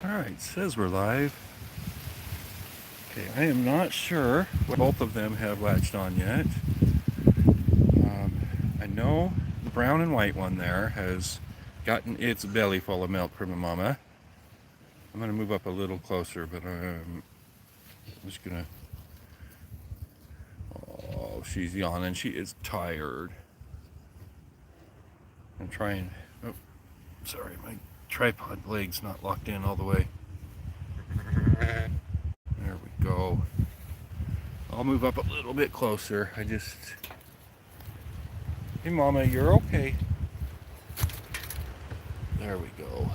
Alright, says we're live. Okay, I am not sure what both of them have latched on yet. I know the brown and white one there has gotten its belly full of milk from the mama. I'm going to move up a little closer, but I'm just going to... Oh, she's yawning. She is tired. I'm trying... Oh, sorry, my tripod leg's not locked in all the way. There we go. I'll move up a little bit closer. Hey, Mama, you're okay. There we go.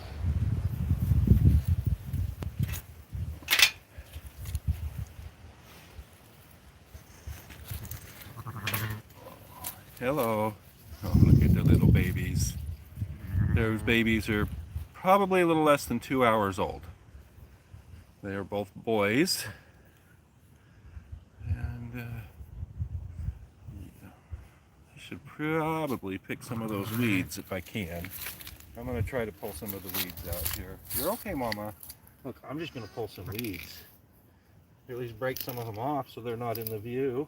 Hello. Oh, look at the little babies. Those babies are probably a little less than 2 hours old. They are both boys. And I should probably pick some of those weeds if I can. I'm going to try to pull some of the weeds out here. You're okay, Mama. Look, I'm just going to pull some weeds. At least break some of them off so they're not in the view.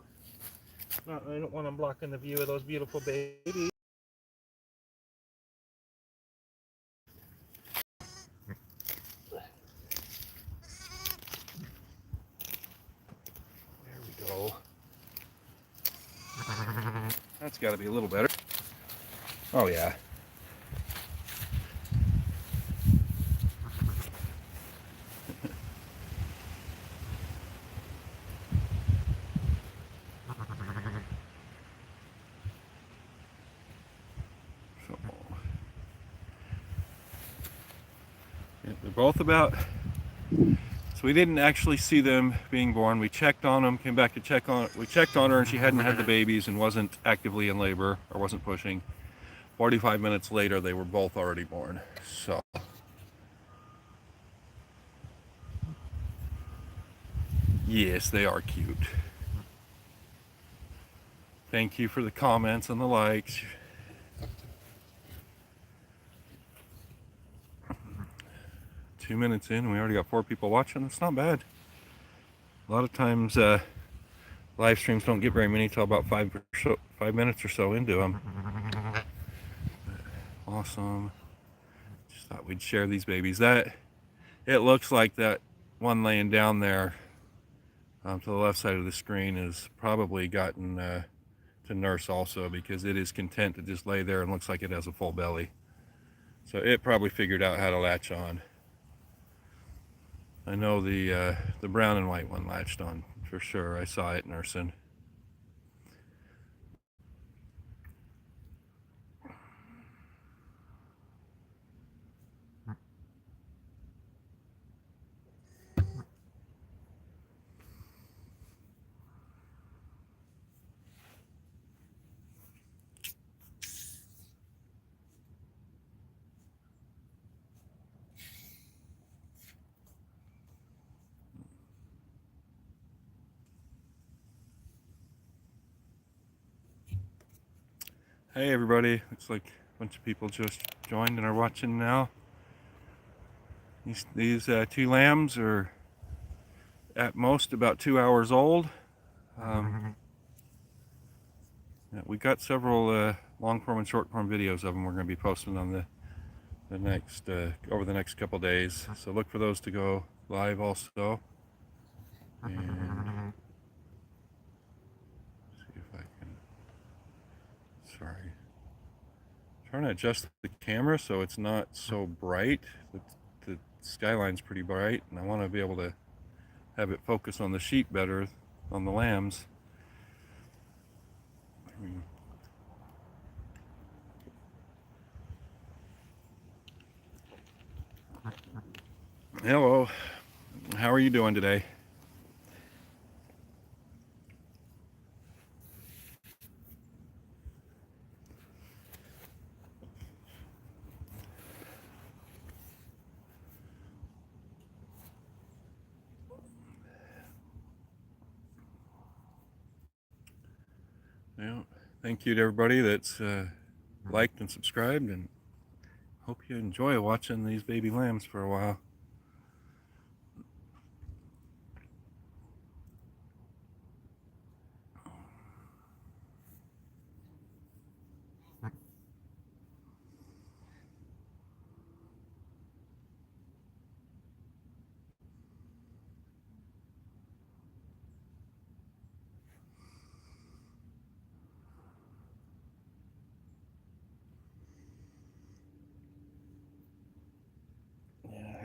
No, I don't want them blocking the view of those beautiful babies. There we go. That's got to be a little better. Oh, yeah. So, yeah, they're both about... So we didn't actually see them being born. We checked on them, came back to check on... We checked on her and she hadn't had the babies and wasn't actively in labor or wasn't pushing. 45 minutes later, they were both already born. So... Yes, they are cute. Thank you for the comments and the likes. Two minutes in, we already got 4 people watching. That's not bad. A lot of times, live streams don't get very many till about 5 minutes or so into them. Awesome. Just thought we'd share these babies. It looks like that one laying down there to the left side of the screen has probably gotten to nurse also, because it is content to just lay there and looks like it has a full belly. So it probably figured out how to latch on. I know the brown and white one latched on for sure. I saw it nursing. Hey everybody, looks like a bunch of people just joined and are watching now. These 2 lambs are at most about 2 hours old. Yeah, we got several long form and short form videos of them we're going to be posting on the next over the next couple days. So look for those to go live also. And see if I can. Sorry. Trying to adjust the camera so it's not so bright. The skyline's pretty bright, and I want to be able to have it focus on the sheep better, on the lambs. Hello, how are you doing today? Yeah, thank you to everybody that's liked and subscribed, and hope you enjoy watching these baby lambs for a while.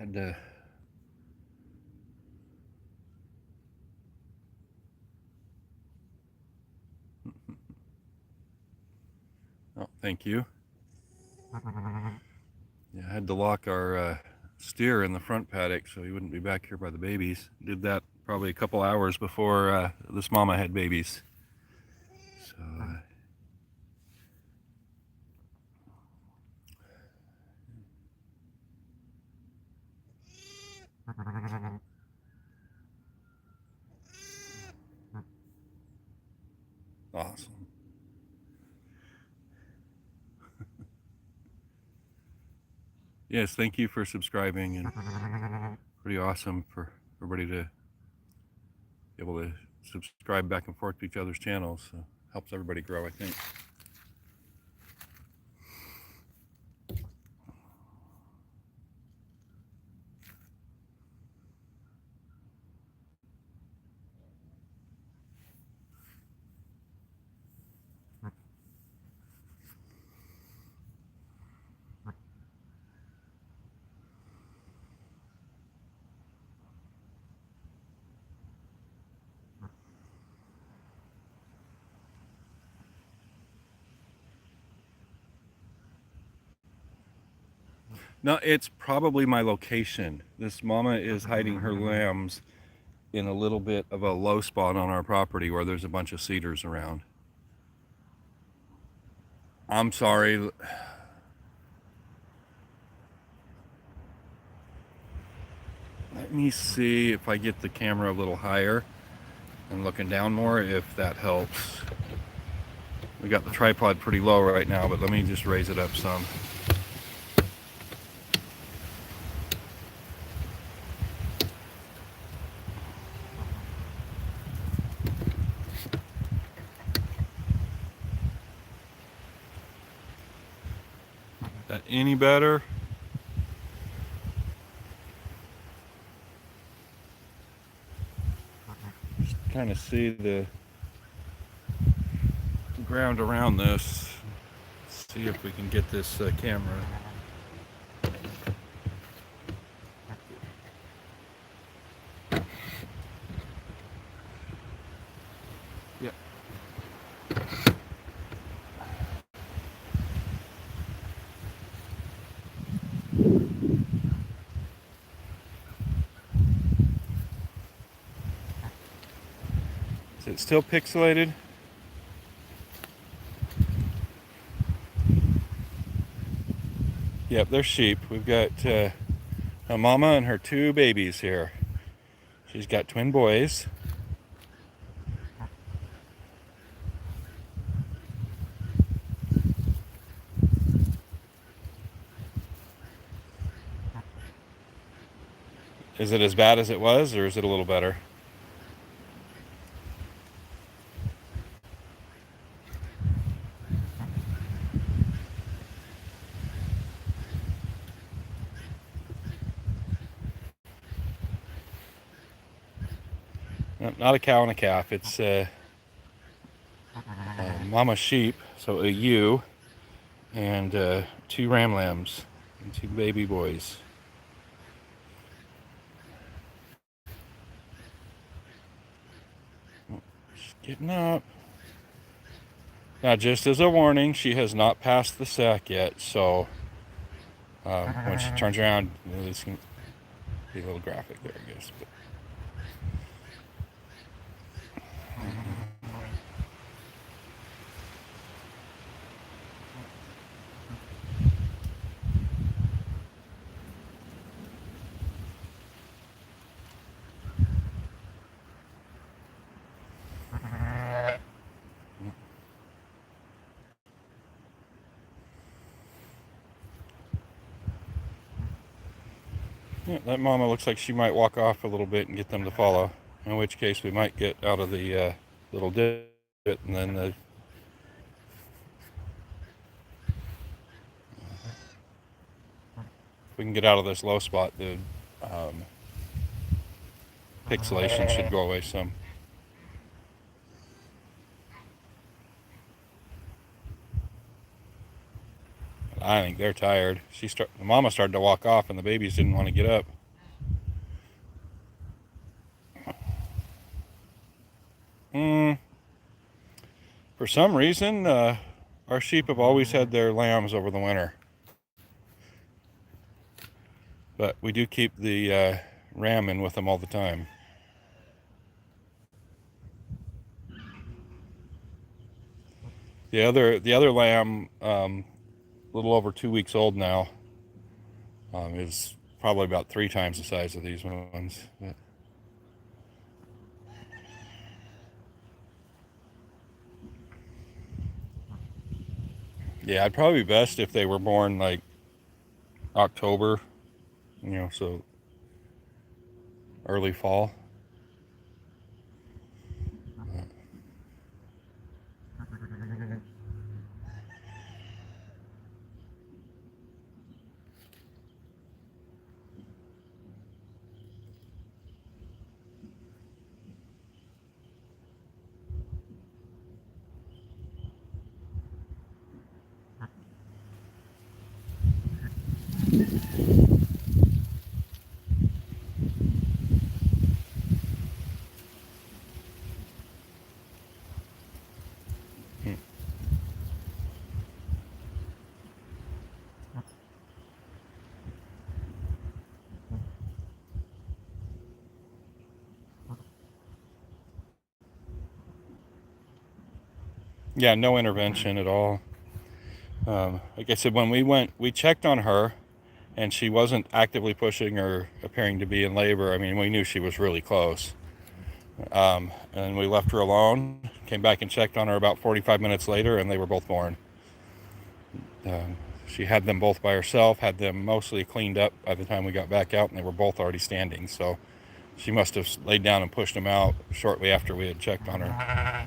had to. Oh, thank you. Yeah, I had to lock our steer in the front paddock so he wouldn't be back here by the babies. Did that probably a couple hours before this mama had babies. So. Awesome. Yes, thank you for subscribing, and pretty awesome for everybody to be able to subscribe back and forth to each other's channels. So helps everybody grow, I think. No, it's probably my location. This mama is hiding her lambs in a little bit of a low spot on our property where there's a bunch of cedars around. I'm sorry. Let me see if I get the camera a little higher and looking down more, if that helps. We got the tripod pretty low right now, but let me just raise it up some. That any better? Just kind of see the ground around this. See if we can get this camera. Yep. Is it still pixelated? Yep, they're sheep. We've got a mama and her two babies here. She's got twin boys. Is it as bad as it was, or is it a little better? Not a cow and a calf. It's a mama sheep, so a ewe, and two ram lambs and two baby boys. She's getting up. Now, just as a warning, she has not passed the sack yet, so when she turns around, this can be a little graphic there, I guess. But. Yeah, that mama looks like she might walk off a little bit and get them to follow, in which case we might get out of the little dip, and then if we can get out of this low spot, the pixelation should go away some. I think they're tired. The mama started to walk off and the babies didn't want to get up. Mm, for some reason, our sheep have always had their lambs over the winter. But we do keep the ram in with them all the time. The other lamb, a little over 2 weeks old now, is probably about 3 times the size of these ones. But yeah, it'd probably be best if they were born like October, so early fall. Yeah, no intervention at all. Like I said, when we went, we checked on her, and she wasn't actively pushing or appearing to be in labor. I mean, we knew she was really close. And we left her alone, came back and checked on her about 45 minutes later, and they were both born. She had them both by herself, had them mostly cleaned up by the time we got back out, and they were both already standing. So she must have laid down and pushed them out shortly after we had checked on her.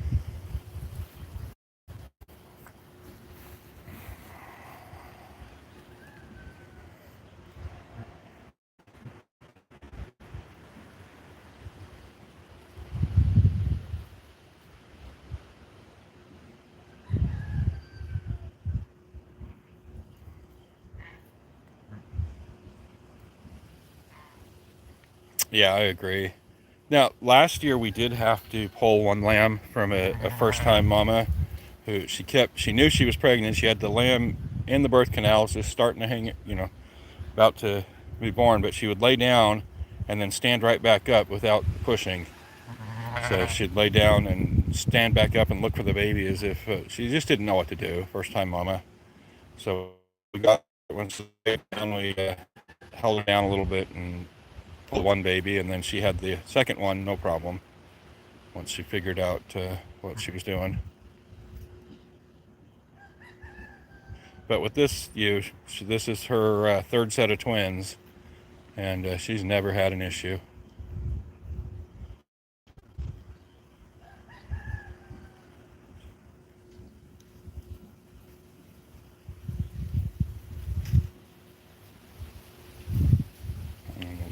Yeah, I agree. Now, last year we did have to pull one lamb from a first-time mama who she knew she was pregnant. She had the lamb in the birth canal, just starting to hang, about to be born, but she would lay down and then stand right back up without pushing. So she'd lay down and stand back up and look for the baby as if she just didn't know what to do, first-time mama. So we got when she laid down, we held her down a little bit and pulled one baby, and then she had the second one, no problem, once she figured out what she was doing. But with this this is her third set of twins, and she's never had an issue.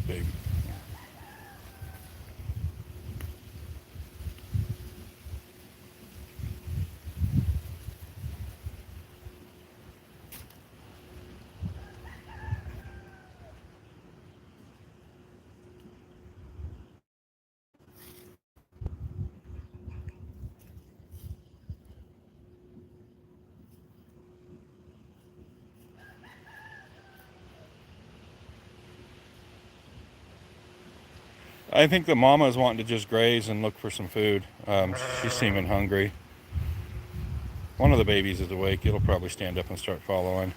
Big. I think the mama is wanting to just graze and look for some food. She's seeming hungry. One of the babies is awake. It'll probably stand up and start following.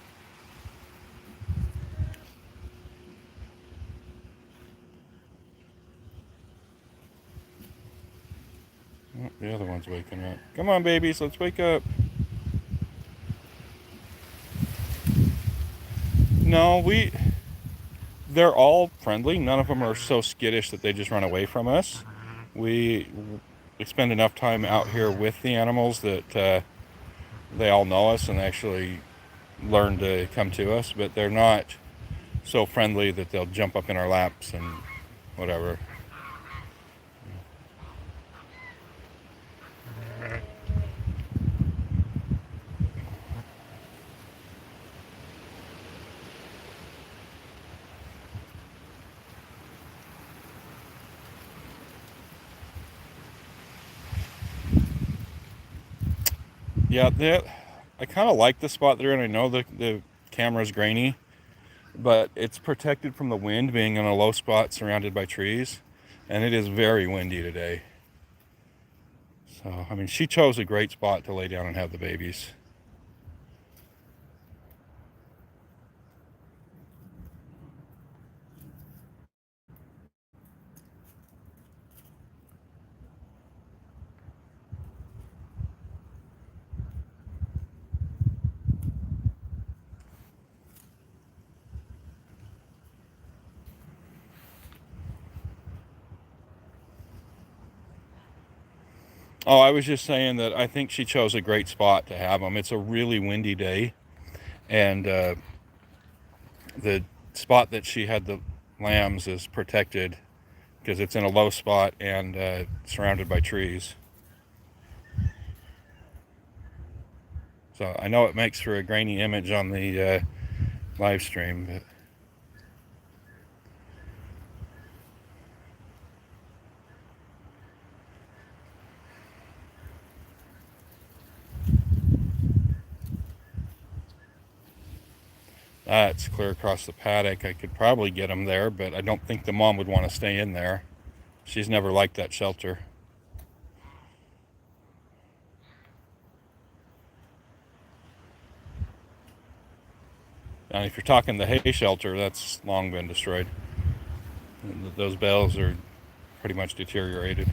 Oh, the other one's waking up. Come on, babies, let's wake up. No, they're all friendly. None of them are so skittish that they just run away from us. We spend enough time out here with the animals that they all know us and actually learn to come to us, but they're not so friendly that they'll jump up in our laps and whatever. Yeah, I kind of like the spot they're in. I know the camera's grainy, but it's protected from the wind, being in a low spot surrounded by trees, and it is very windy today. So, I mean, she chose a great spot to lay down and have the babies. Oh, I was just saying that I think she chose a great spot to have them. It's a really windy day, and the spot that she had the lambs is protected because it's in a low spot and surrounded by trees. So I know it makes for a grainy image on the live stream, but that's clear across the paddock. I could probably get them there, but I don't think the mom would want to stay in there. She's never liked that shelter. And if you're talking the hay shelter, that's long been destroyed. Those bales are pretty much deteriorated.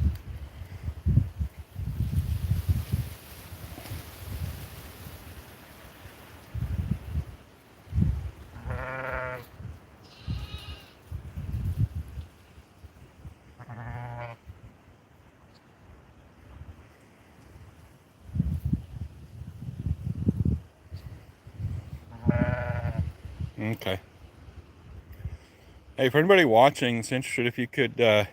Okay. Hey, for anybody watching that's interested, if you could go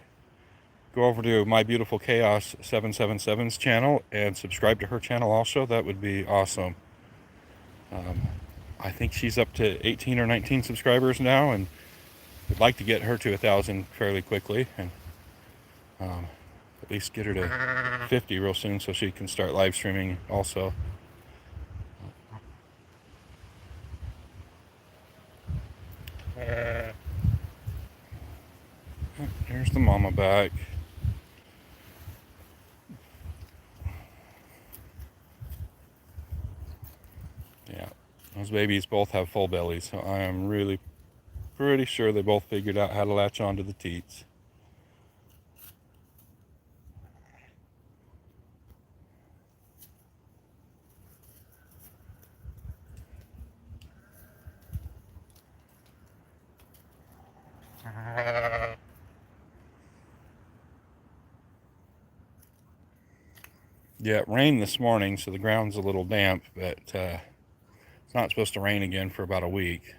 over to My Beautiful Chaos 777's channel and subscribe to her channel also, that would be awesome. I think she's up to 18 or 19 subscribers now, and would like to get her to 1,000 fairly quickly, and at least get her to 50 real soon so she can start live streaming also. Here's the mama back. Yeah, those babies both have full bellies, so I am really pretty sure they both figured out how to latch onto the teats. Yeah, it rained this morning, so the ground's a little damp, but it's not supposed to rain again for about a week.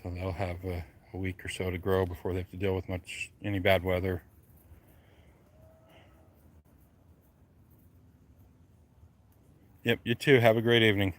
So they'll have a week or so to grow before they have to deal with any bad weather. Yep, you too. Have a great evening.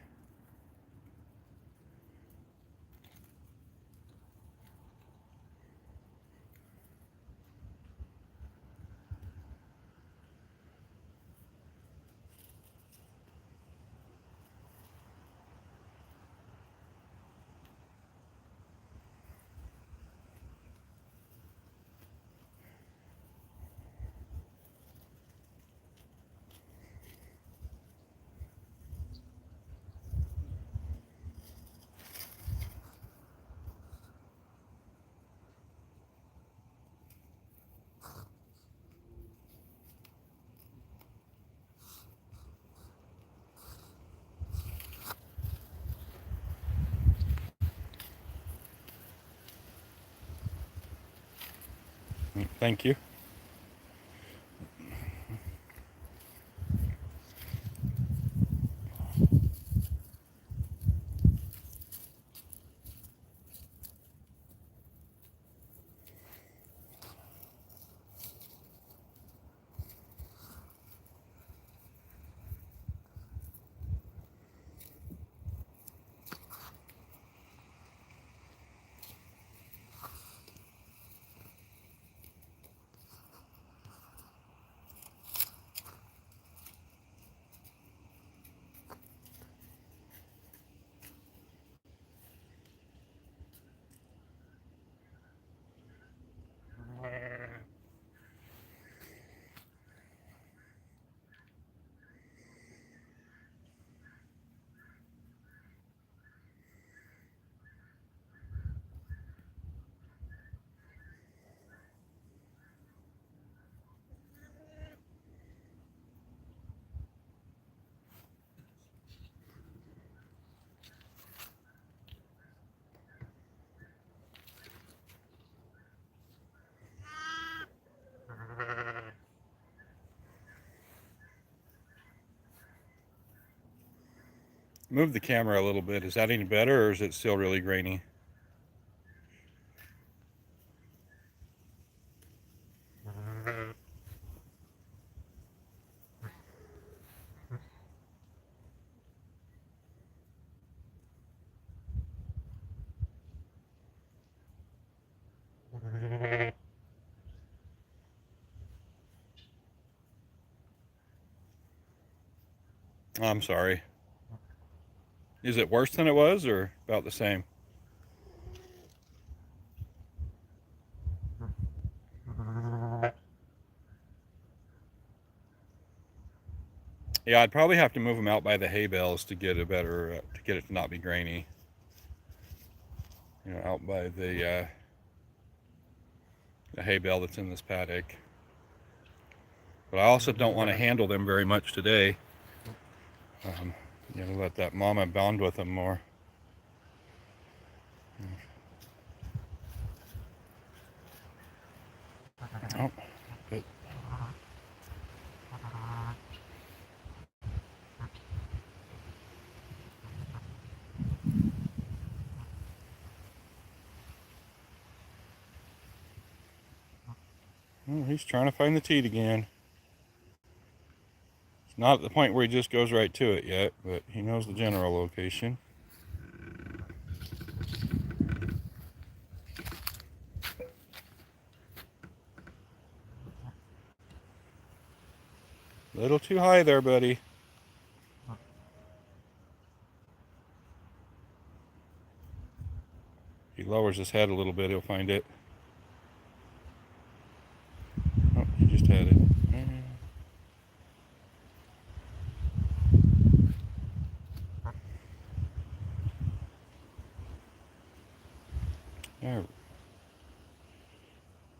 Thank you. Move the camera a little bit. Is that any better, or is it still really grainy? I'm sorry. Is it worse than it was, or about the same? Yeah, I'd probably have to move them out by the hay bales to get a better, to get it to not be grainy. You know, out by the hay bale that's in this paddock. But I also don't want to handle them very much today. You know, let that mama bond with them more. Oh, good. Oh, he's trying to find the teat again. It's not at the point where he just goes right to it yet, but he knows the general location. A little too high there, buddy. If he lowers his head a little bit, he'll find it. Oh, he just had it. There.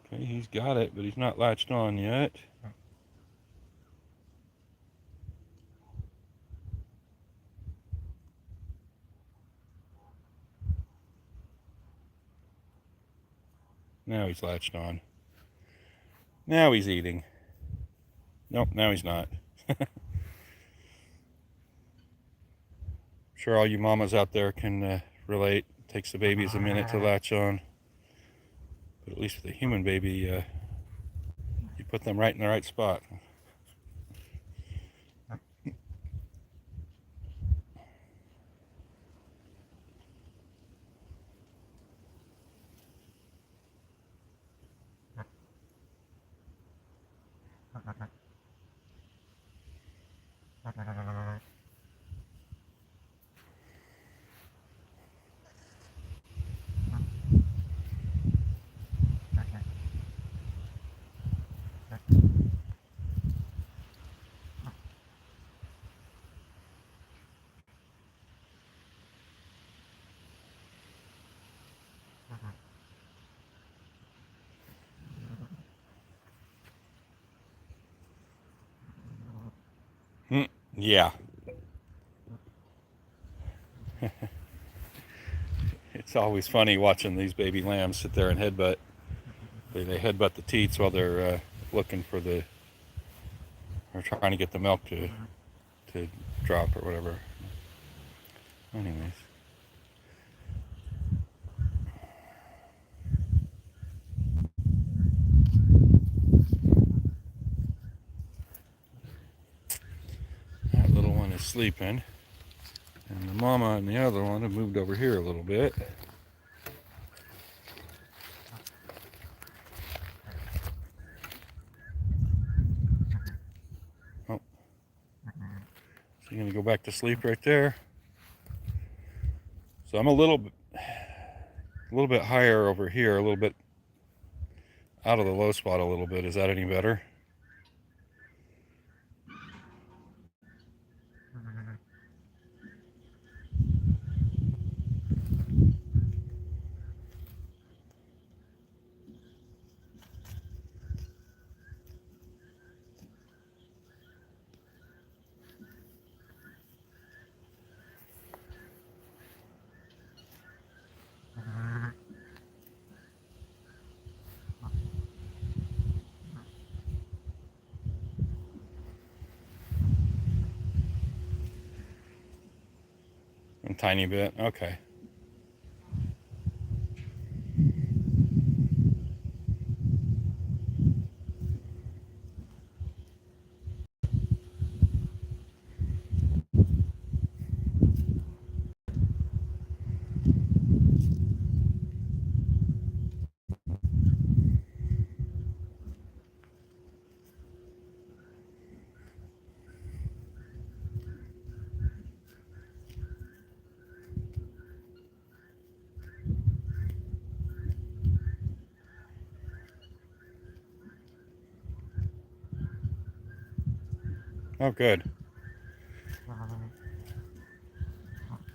Okay, he's got it, but he's not latched on yet. Now he's latched on. Now he's eating. Nope, now he's not. Sure, all you mamas out there can relate. It takes the babies a minute to latch on. But at least with a human baby, you put them right in the right spot. Yeah. It's always funny watching these baby lambs sit there and headbutt. They headbutt the teats while they're looking for the, or trying to get the milk to drop or whatever. Anyways. That little one is sleeping. And the mama and the other one have moved over here a little bit. Oh. So you're gonna go back to sleep right there. So I'm a little bit higher over here, a little bit out of the low spot a little bit. Is that any better? tiny bit. Okay. Oh, good. I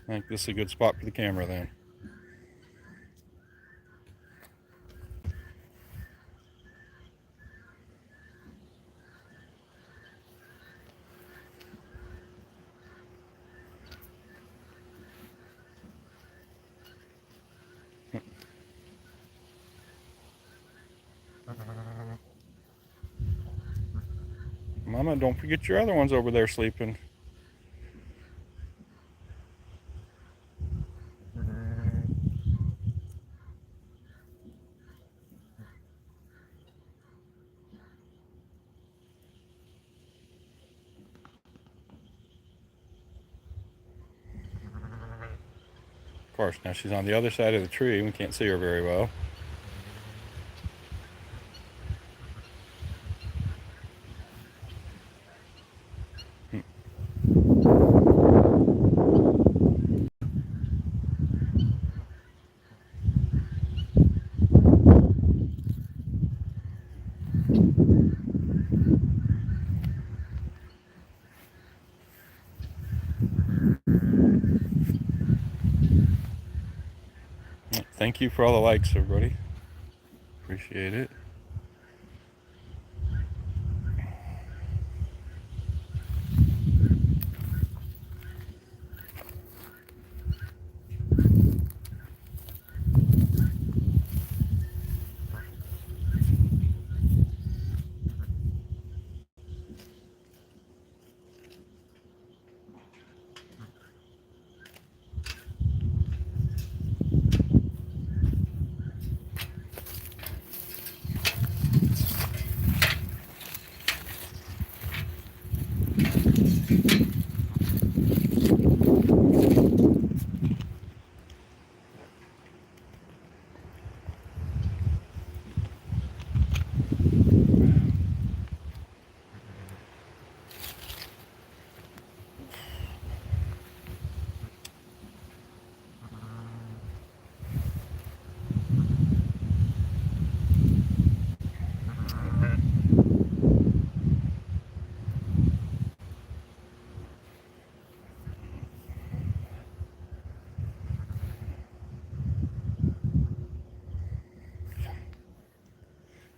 think this is a good spot for the camera then. Mama, don't forget your other ones over there sleeping. Of course, now she's on the other side of the tree. We can't see her very well. Thank you for all the likes, everybody. Appreciate it.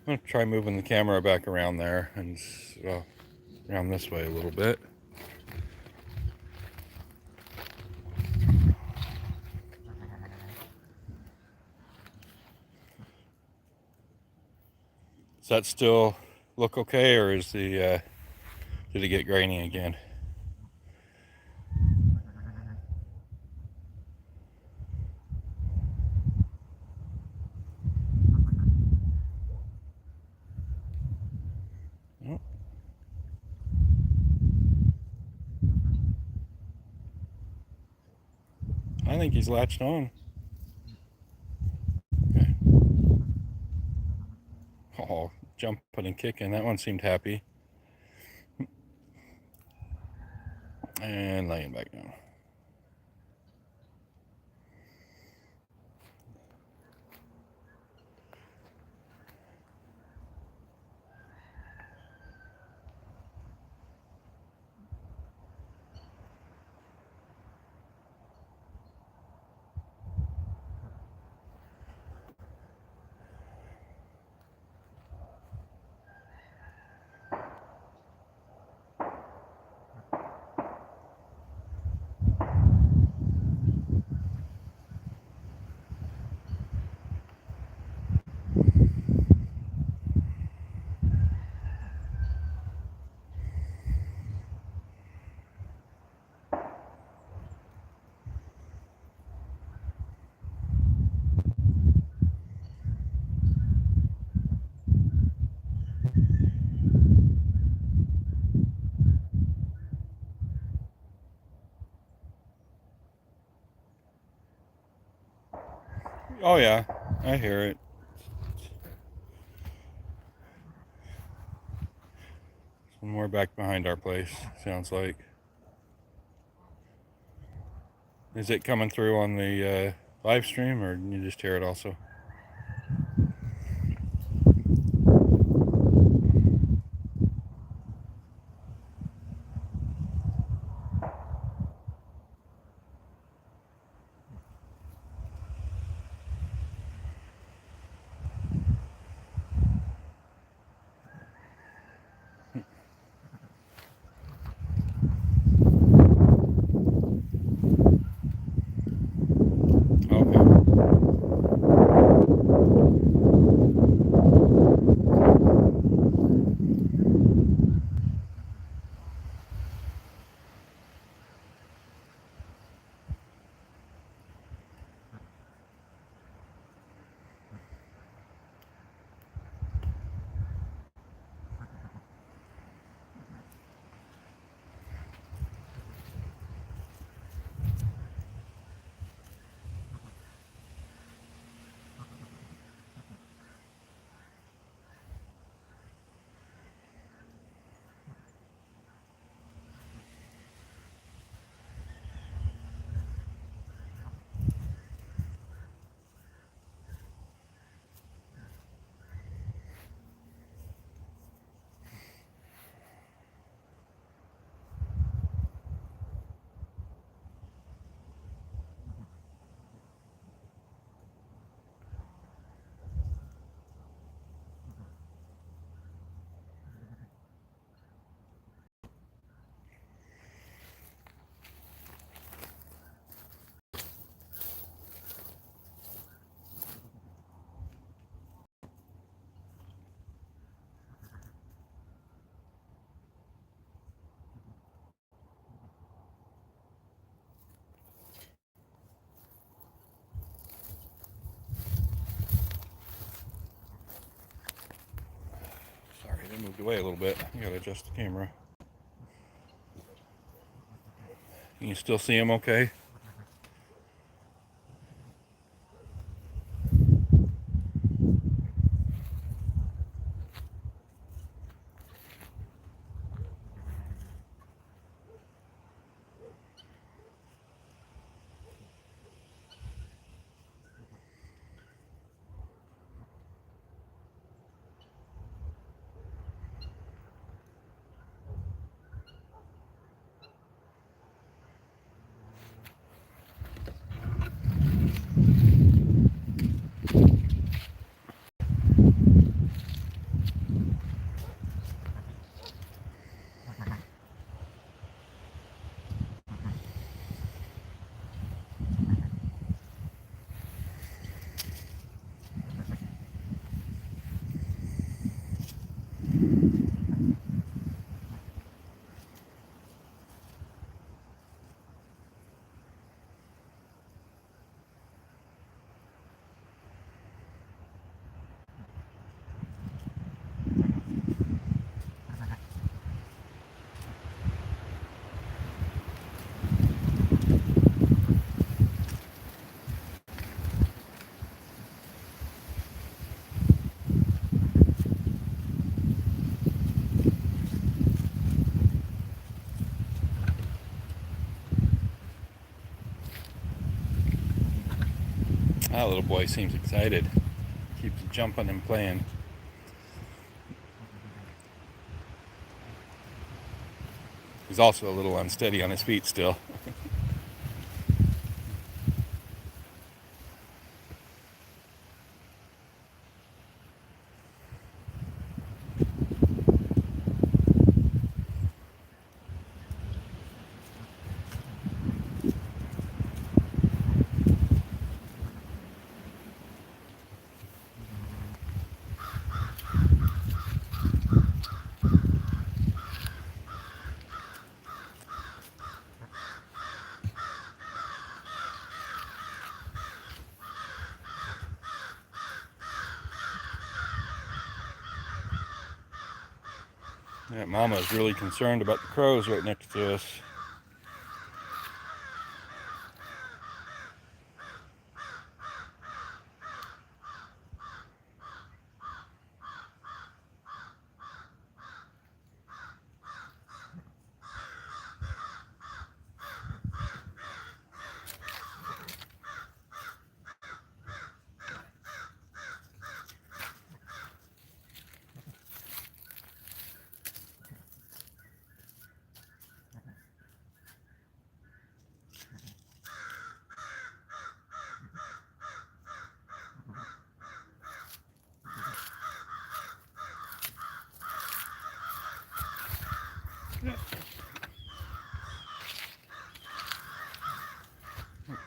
I'm going to try moving the camera back around there and around this way a little bit. Does that still look okay, or is did it get grainy again? Oh. I think he's latched on. Okay. Oh, jumping and kicking. That one seemed happy. And laying back down. Oh yeah, I hear it. Some more back behind our place, sounds like. Is it coming through on the live stream, or can you just hear it also? Okay. Sorry, they moved away a little bit. I gotta adjust the camera. Can you still see them okay? That little boy seems excited. Keeps jumping and playing. He's also a little unsteady on his feet still. Yeah, Mama is really concerned about the crows right next to us.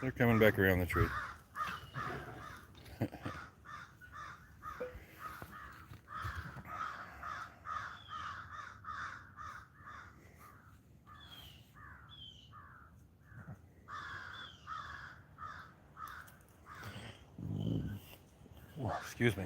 They're coming back around the tree. Oh, excuse me.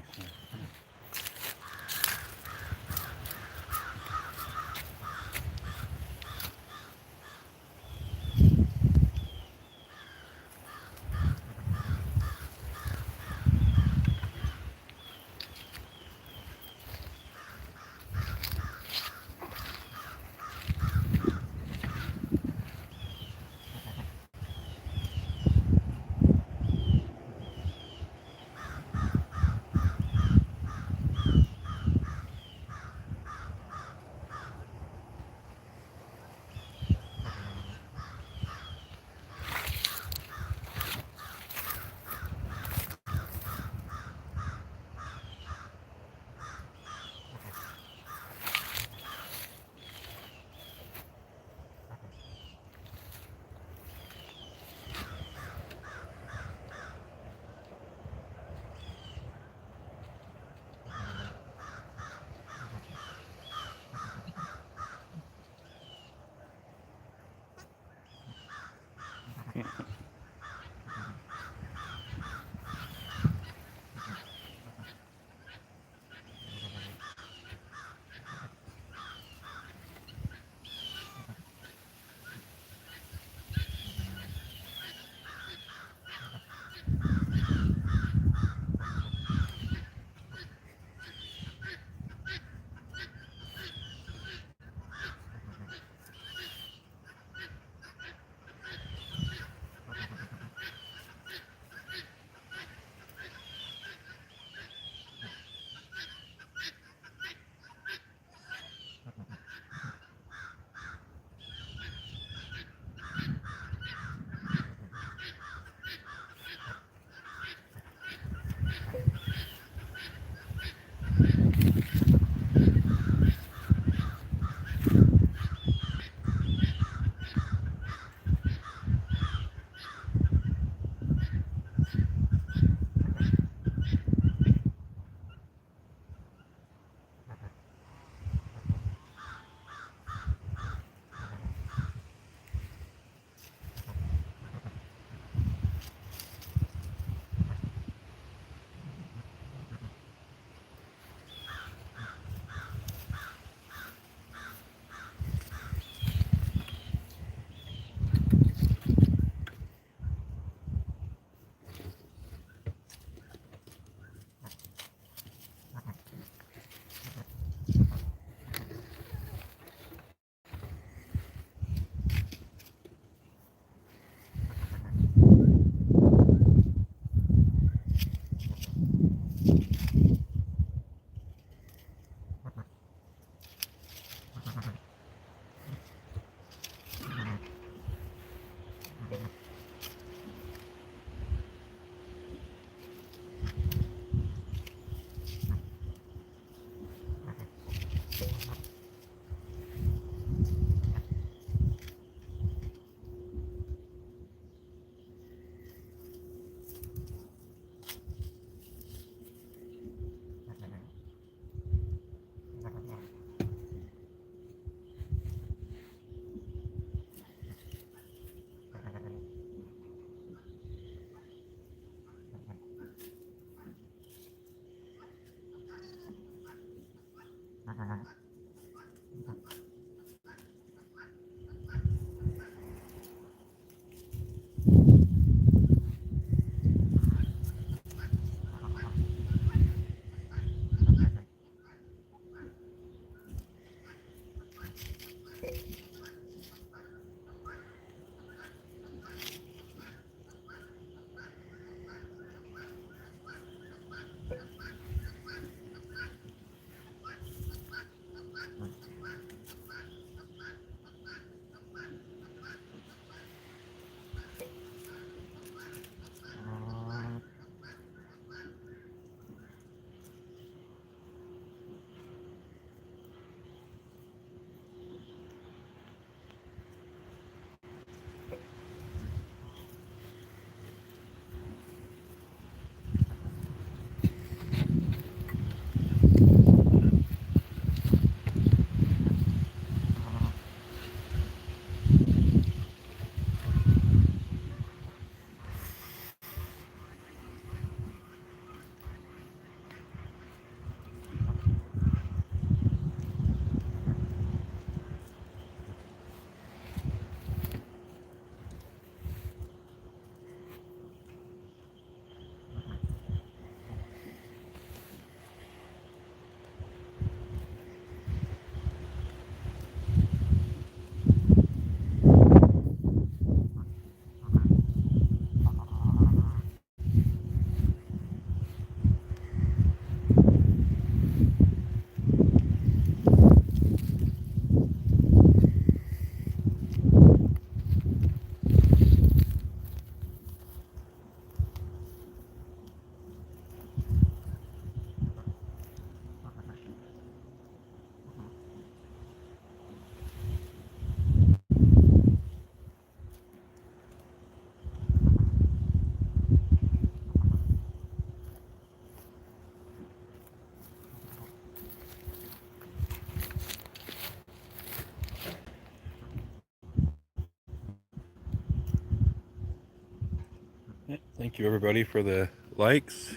thank you everybody for the likes,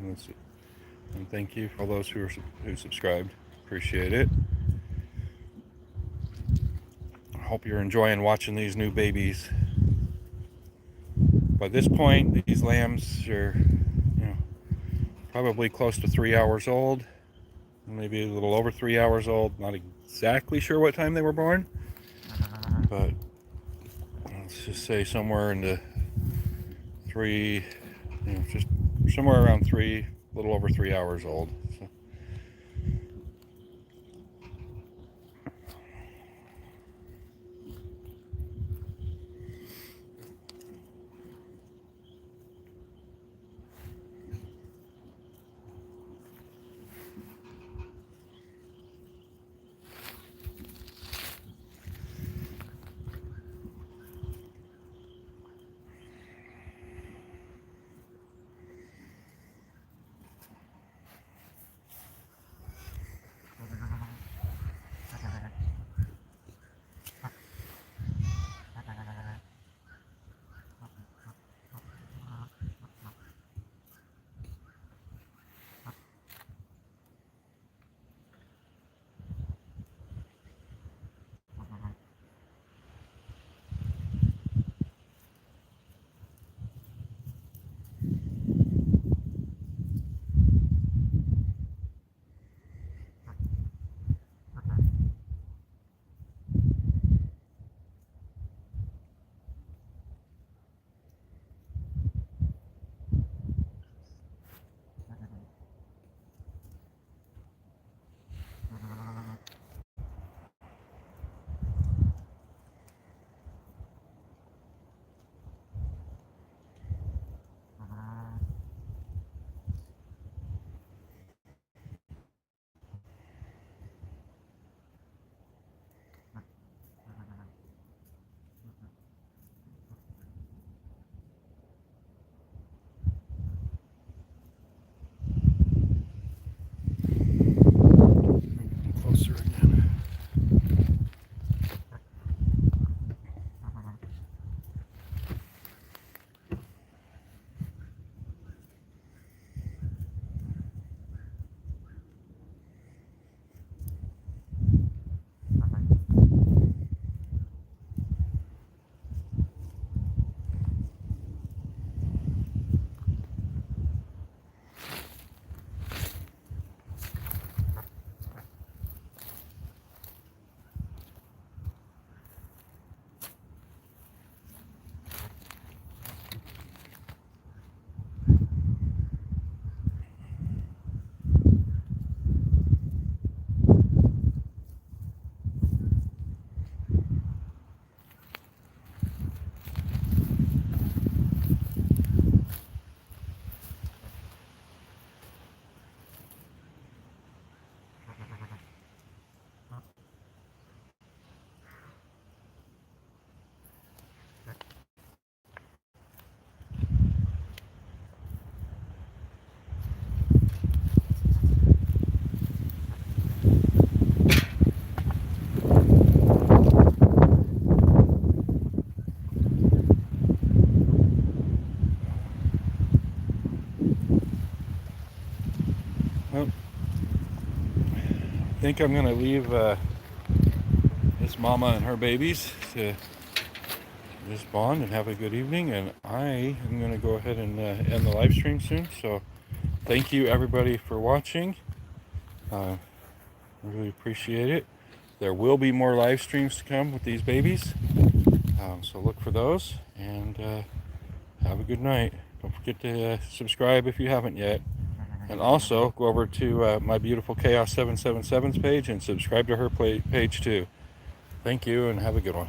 and thank you for all those who subscribed. Appreciate it. I hope you're enjoying watching these new babies. By this point, these lambs are, probably close to 3 hours old, maybe a little over 3 hours old. Not exactly sure what time they were born, but let's just say somewhere in the 3, just somewhere around 3, a little over 3 hours old. So. Closer again. Well, I think I'm going to leave this mama and her babies to just bond and have a good evening, and I am going to go ahead and end the live stream soon. So thank you everybody for watching. I really appreciate it. There will be more live streams to come with these babies, so look for those, and have a good night. Don't forget to subscribe if you haven't yet. And also, go over to my beautiful Chaos 777's page and subscribe to her page too. Thank you, and have a good one.